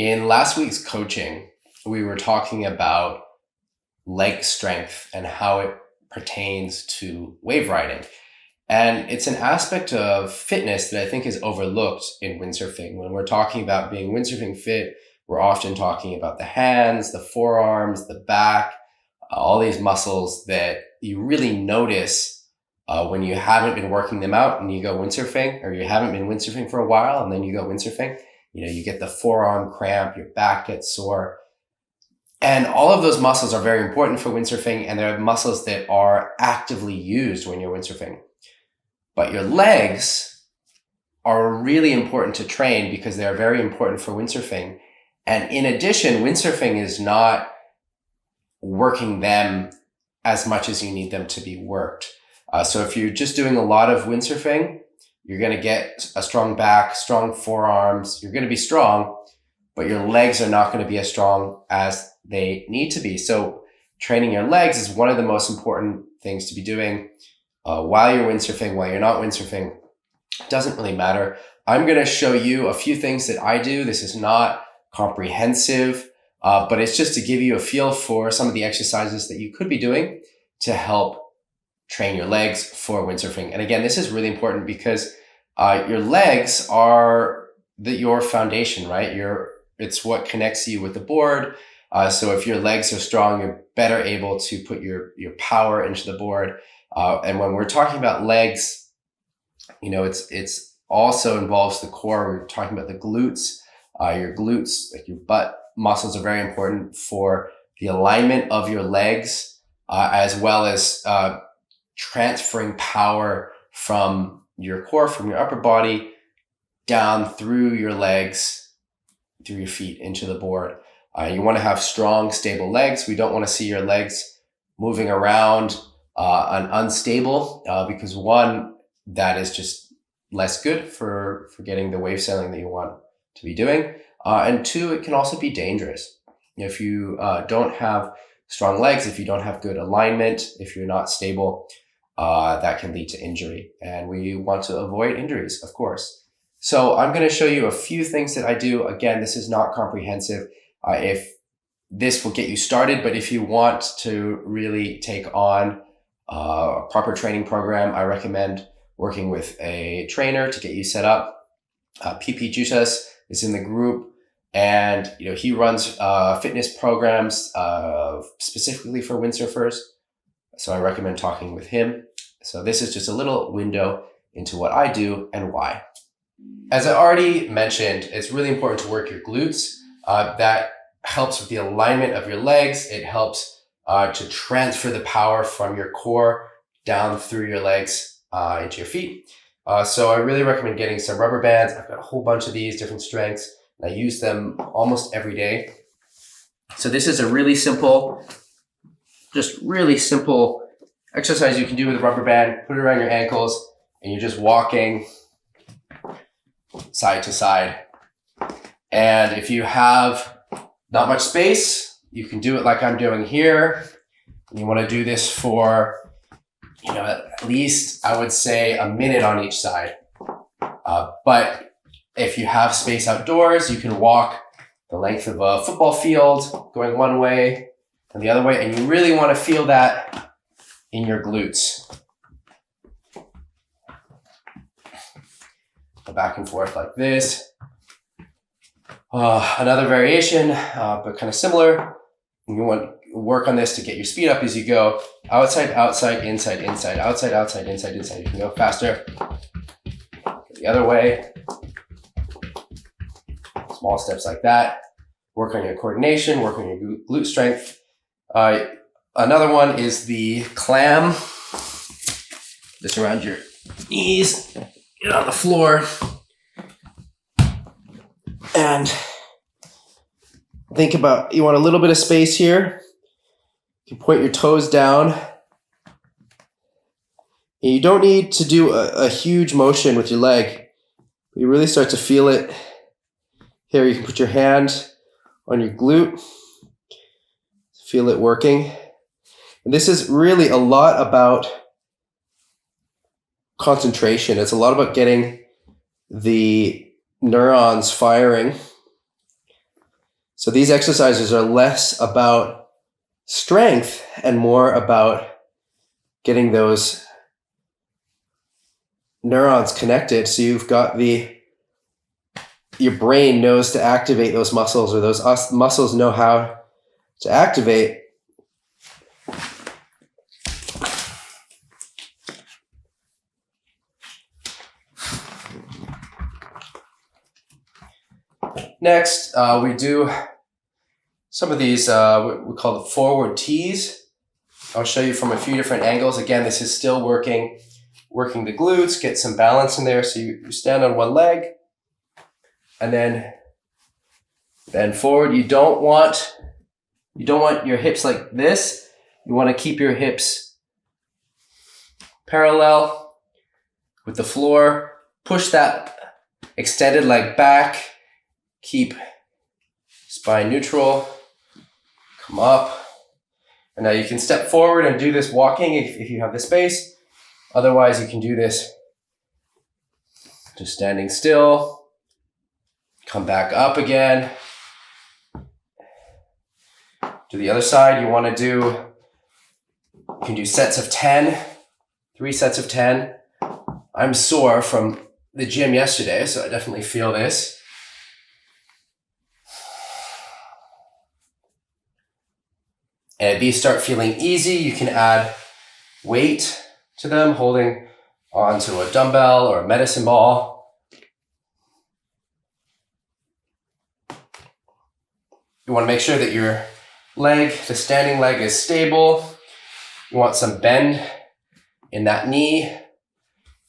In last week's coaching, we were talking about leg strength and how it pertains to wave riding. And it's an aspect of fitness that I think is overlooked in windsurfing. When we're talking about being windsurfing fit, we're often talking about the hands, the forearms, the back, all these muscles that you really notice when you haven't been working them out and you go windsurfing, or you haven't been windsurfing for a while and then you go windsurfing. You get the forearm cramp, your back gets sore. And all of those muscles are very important for windsurfing, and they're muscles that are actively used when you're windsurfing. But your legs are really important to train because they're very important for windsurfing. And in addition, windsurfing is not working them as much as you need them to be worked. So if you're just doing a lot of windsurfing, you're going to get a strong back, strong forearms. You're going to be strong, but your legs are not going to be as strong as they need to be. So training your legs is one of the most important things to be doing while you're windsurfing, while you're not windsurfing. It doesn't really matter. I'm going to show you a few things that I do. This is not comprehensive, but it's just to give you a feel for some of the exercises that you could be doing to help train your legs for windsurfing. And again, this is really important because your legs are your foundation, right? It's what connects you with the board. So if your legs are strong, you're better able to put your power into the board. And when we're talking about legs, it's also involves the core. We're talking about the glutes. Your glutes, like your butt muscles, are very important for the alignment of your legs, as well as transferring power from your core, from your upper body, down through your legs, through your feet into the board. You want to have strong, stable legs. We don't want to see your legs moving around and unstable because one, that is just less good for getting the wave sailing that you want to be doing. And two, it can also be dangerous. If you don't have strong legs, if you don't have good alignment, if you're not stable, that can lead to injury. And we want to avoid injuries, of course. So I'm going to show you a few things that I do. Again, this is not comprehensive. If this will get you started, but if you want to really take on a proper training program, I recommend working with a trainer to get you set up. PP Jusas is in the group, and he runs fitness programs specifically for windsurfers. So I recommend talking with him. So this is just a little window into what I do and why. As I already mentioned, it's really important to work your glutes. That helps with the alignment of your legs. It helps to transfer the power from your core down through your legs into your feet. So I really recommend getting some rubber bands. I've got a whole bunch of these different strengths, and I use them almost every day. So this is a really simple exercise you can do with a rubber band. Put it around your ankles, and you're just walking side to side. And if you have not much space, you can do it like I'm doing here. You want to do this for, at least I would say a minute on each side. But if you have space outdoors, you can walk the length of a football field, going one way and the other way. And you really want to feel that in your glutes. Go back and forth like this. Another variation, but kind of similar. You want to work on this to get your speed up as you go. Outside, outside, inside, inside, outside, outside, inside, inside. You can go faster. The other way. Small steps like that. Work on your coordination, work on your glute strength. Another one is the clam. Just around your knees. Get on the floor. And think about, you want a little bit of space here. You can point your toes down. And you don't need to do a huge motion with your leg. You really start to feel it. Here, you can put your hand on your glute. Feel it working. And this is really a lot about concentration. It's a lot about getting the neurons firing So these exercises are less about strength and more about getting those neurons connected. So you've got your brain knows to activate those muscles, or those muscles know how to activate. Next, we do some of these, what we call the forward tees. I'll show you from a few different angles. Again, this is still working the glutes, get some balance in there. So you stand on one leg and then bend forward. You don't want your hips like this. You want to keep your hips parallel with the floor. Push that extended leg back. Keep spine neutral. Come up. And now you can step forward and do this walking if you have the space. Otherwise, you can do this just standing still. Come back up again. To the other side, you can do sets of 10, 3 sets of 10. I'm sore from the gym yesterday, so I definitely feel this. And if these start feeling easy, you can add weight to them, holding onto a dumbbell or a medicine ball. You want to make sure that your leg, the standing leg, is stable. You want some bend in that knee.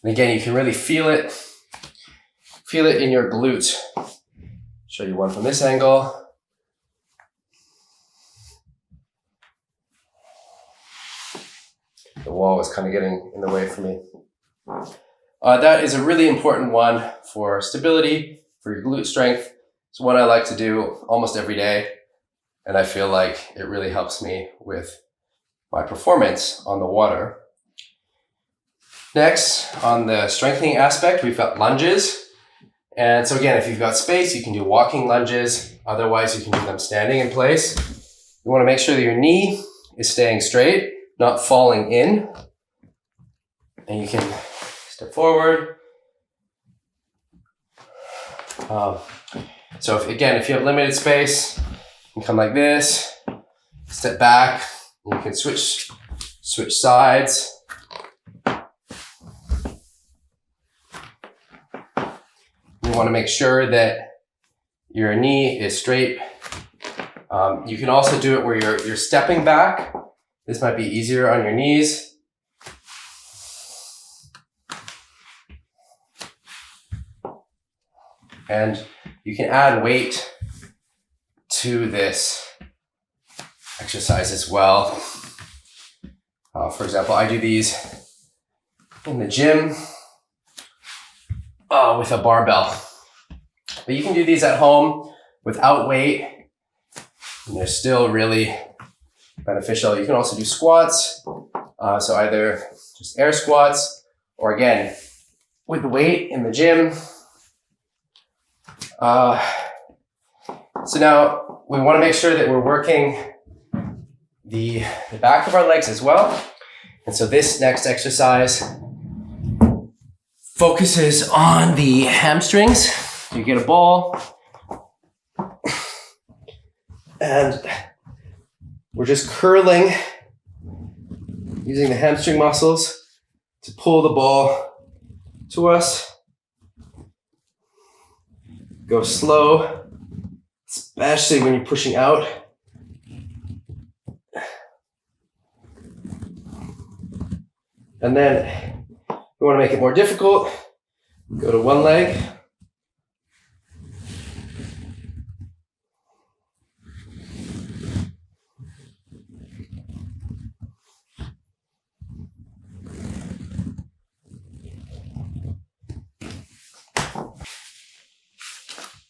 And again, you can really feel it in your glutes. Show you one from this angle. The wall was kind of getting in the way for me. That is a really important one for stability, for your glute strength. It's one I like to do almost every day. And I feel like it really helps me with my performance on the water. Next, on the strengthening aspect, we've got lunges. And so again, if you've got space, you can do walking lunges. Otherwise, you can do them standing in place. You want to make sure that your knee is staying straight, not falling in. And you can step forward. So if you have limited space, you can come like this, step back, you can switch sides. You want to make sure that your knee is straight. You can also do it where you're stepping back. This might be easier on your knees. And you can add weight to this exercise as well. For example, I do these in the gym with a barbell. But you can do these at home without weight, and they're still really beneficial. You can also do squats. So either just air squats, or again, with the weight in the gym. So now we want to make sure that we're working the back of our legs as well. And so this next exercise focuses on the hamstrings. You get a ball and we're just curling using the hamstring muscles to pull the ball to us. Go slow, especially when you're pushing out. And then we want to make it more difficult. Go to one leg.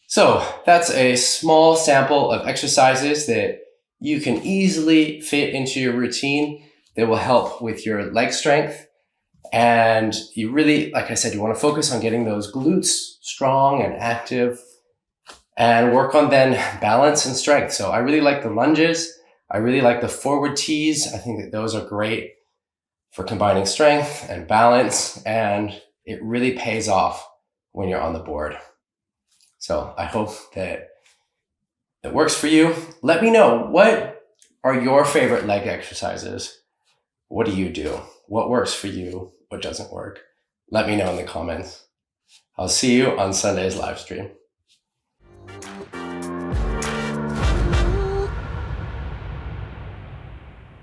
So that's a small sample of exercises that you can easily fit into your routine that will help with your leg strength. And you really, like I said, you want to focus on getting those glutes strong and active. and work on then balance and strength. So I really like the lunges. I really like the forward tees. I think that those are great for combining strength and balance, and it really pays off when you're on the board. So I hope that it works for you. Let me know, what are your favorite leg exercises? What do you do? What works for you? What doesn't work? Let me know in the comments. I'll see you on Sunday's live stream.